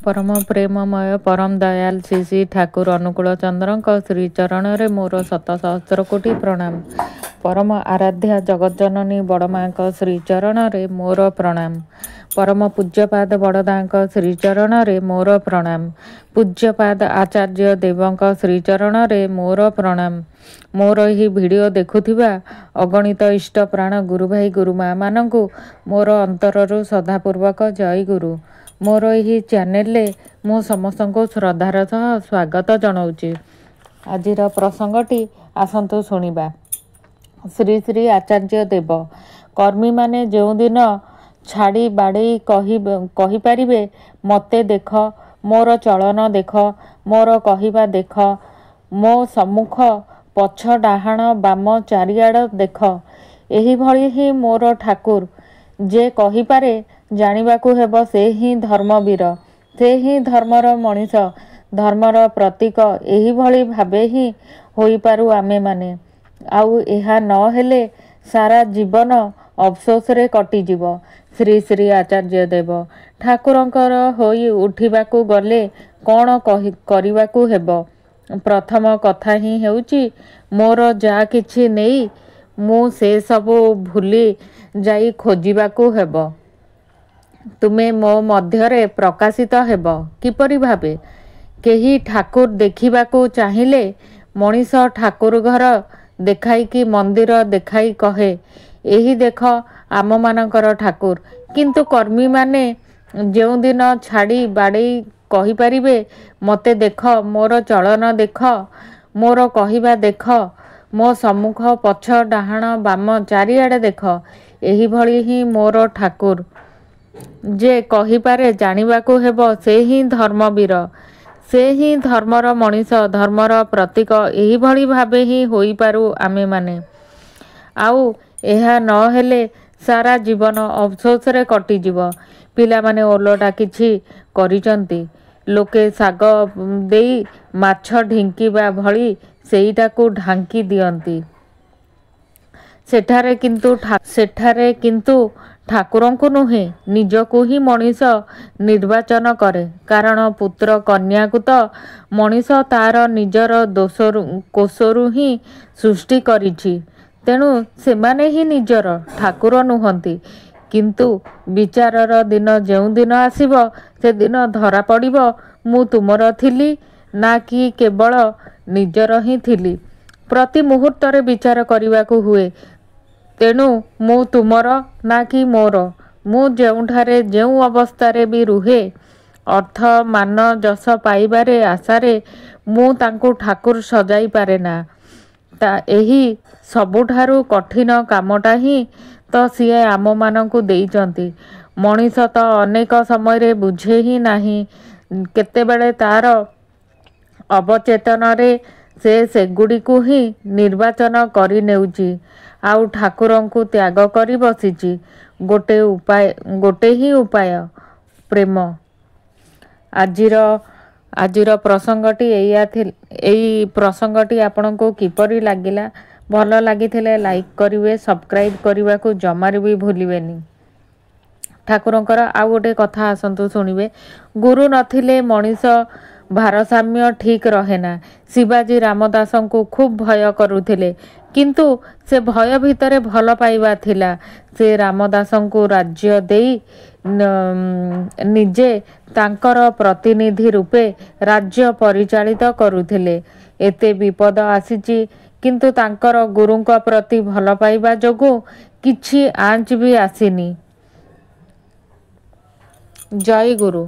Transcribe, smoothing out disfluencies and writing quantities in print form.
परम प्रेममय परम दयाल श्री श्री ठाकुर अनुकूल चंद्र श्रीचरण में मोर शत सहस्र कोटि प्रणाम। परम आराध्या जगज्जननी बड़मा श्रीचरण में मोर प्रणाम। परम पूज्यपाद बड़दा श्रीचरण में मोर प्रणाम। पूज्यपाद आचार्य देवों श्रीचरण में मोर प्रणाम। मोर यही वीडियो देखुथिबा अगणित इष्ट प्राण गुरु भाई गुरुमा मानंकु मोर अंतररु श्रद्धापूर्वक जय गुरु। मोर यही चैनल मु समस्त को श्रद्धार सह स्वागत जनाऊँगी। आजिर प्रसंगटी आसतु शुणिबा। श्री श्री आचार्य देव कर्मी माने जो दिन छाड़ी बाड़ी कही पारिबे मते देख, मोर चलन देख, मोर कहिबा देख, मो सम्मुख पछ डाहाण बाम चारिआड़ देख, एही भली ही मोर ठाकुर जे कहिपारे जानिबाकू हेब से ही धर्मवीर, से ही धर्मर मनीष, धर्मर प्रतीक। एही भली भावे ही होई पारू आमे माने। आउ एहा न हेले सारा जीवन अफसोस रे कटिजिब। श्री श्री आचार्य देव ठाकुरंकर होई उठिबाकू गले कौन करिबाकू हेब। प्रथम कथा ही हेउची मोर जा किछि नेई मु से सबु भूली जाई खोजिबाकू हेब। तुमे मो मध्यरे प्रकाशित हेब किपरि भावे। केही ठाकुर देखिबाकू चाहिले मनीष ठाकुर घर देखाई कि मंदिर देखाई कहे एही देख आम मानकर ठाकुर। किंतु कर्मी माने जो दिन छाड़ी बाड़ी कही पारिबे मते देख, मोर चलन देख, मोर कहिबा देख, मो सम्मुख पछ डाहाण बाम चारिआडे देख, एही भली ही मोर ठाकुर जे कहिपारे जानिबाकू हेब से ही धर्मवीर, से ही धर्मर मनीष, धर्मर प्रतीक। एही भली भावे ही होई पारू आमे माने। आउ एहा न हेले सारा जीवन अफसोस रे कटिजिब। पिला माने ओलटा किछि करिचंती, लोके साग देई माछ ढिंकिबा भली सेईटाकू ढांकी दियंती। सेठारे किंतु ठाकुरंकु नुहे निजकू ही मनीष निर्वाचन करे। कारण पुत्र कन्याकू तो मनीष तार निजर कोशरु ही सृष्टि करिछि, तेणु सेमाने ही निजर ठाकुर नुहंती। किंतु विचारर दिन जो दिन आसिब से दिन धरा पड़िब मु तुमर थिली ना कि केवल निजर ही थिली। प्रति मुहूर्तरे विचार करिबाकू हुए। तेणु मु तुमर ना कि मोर। मु जेउठारे जेउ अवस्थारे भी रुहे अर्थ मान जस पाइबारे आशारे मु तांकु ठाकुर सजाई पारे ना। एही सबुठारु कठिन कामटा ही तो सिए आम मानंकु देइचंती। मनीष तो अनेक समय रे बुझे ही नाही। केतेबेले तार अवचेतन रे सेगुड़िकू ही निर्वाचन करि नेउची। आउ ठाकुरंकु त्याग करि बसिची। गोटे ही उपाय प्रेम। आजिर प्रसंगटी एई प्रसंगटी आपनको किपरि लागिला। भल लागिथिले लाइक करिवे, सब्सक्राइब करने को जमार भी भूलिबेनी। ठाकुरंकर आउ गोटे कथा आसतु शुणिबे। गुरु नथिले मनीष भारसाम्य ठीक रहेना। शिवाजी रामदासं को खूब भय करुथिले, किंतु से भय भितरे भल पाइबा थिला। से रामदासं को राज्य देई निजे तांकर प्रतिनिधि रूपे राज्य परिचालित करुथिले। एते विपद आसीची, किंतु तांकर गुरुंक प्रति भल पाइबा जोगु किछि आंच भी आसीनी। जय गुरु।